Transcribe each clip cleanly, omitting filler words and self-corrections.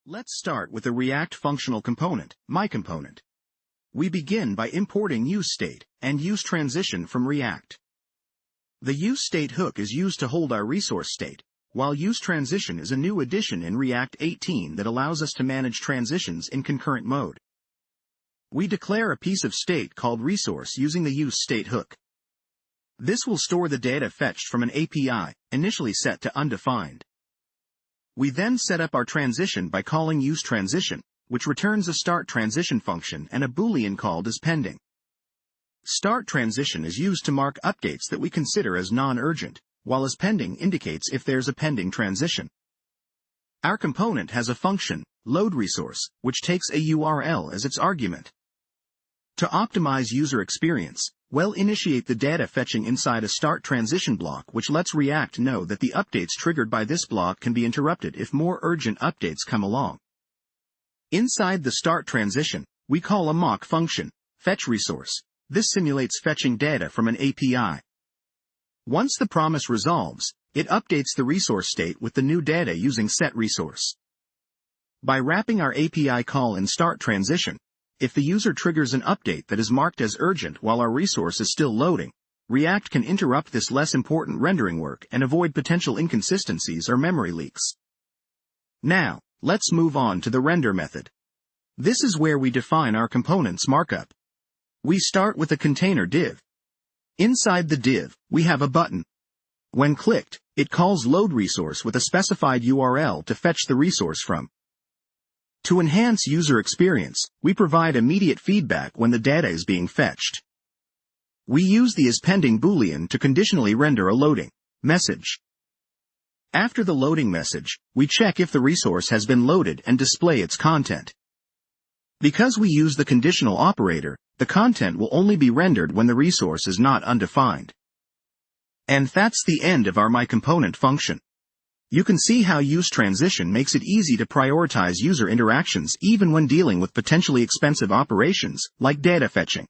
Let's start with the React functional component, myComponent. We begin by importing useState and useTransition from React. The useState hook is used to hold our resource state, while useTransition is a new addition in React 18 that allows us to manage transitions in concurrent mode. We declare a piece of state called resource using the useState hook. This will store the data fetched from an API, initially set to undefined. We then set up our transition by calling useTransition, which returns a startTransition function and a boolean called as pending. StartTransition is used to mark updates that we consider as non-urgent, while as pending indicates if there's a pending transition. Our component has a function, loadResource, which takes a URL as its argument. To optimize user experience, we'll initiate the data fetching inside a startTransition block which lets React know that the updates triggered by this block can be interrupted if more urgent updates come along. Inside the startTransition, we call a mock function, fetchResource. This simulates fetching data from an API. Once the promise resolves, it updates the resource state with the new data using setResource. By wrapping our API call in startTransition, if the user triggers an update that is marked as urgent while our resource is still loading, React can interrupt this less important rendering work and avoid potential inconsistencies or memory leaks. Now, let's move on to the render method. This is where we define our component's markup. We start with a container div. Inside the div, we have a button. When clicked, it calls loadResource with a specified URL to fetch the resource from. To enhance user experience, we provide immediate feedback when the data is being fetched. We use the isPending boolean to conditionally render a loading message. After the loading message, we check if the resource has been loaded and display its content. Because we use the conditional operator, the content will only be rendered when the resource is not undefined. And that's the end of our myComponent function. You can see how useTransition makes it easy to prioritize user interactions even when dealing with potentially expensive operations, like data fetching.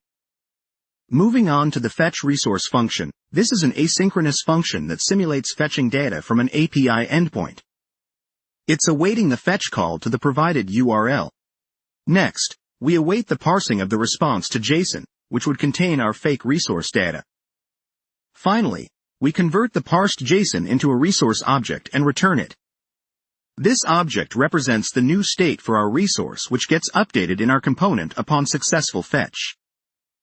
Moving on to the fetchResource function, this is an asynchronous function that simulates fetching data from an API endpoint. It's awaiting the fetch call to the provided URL. Next, we await the parsing of the response to JSON, which would contain our fake resource data. Finally, we convert the parsed JSON into a resource object and return it. This object represents the new state for our resource which gets updated in our component upon successful fetch.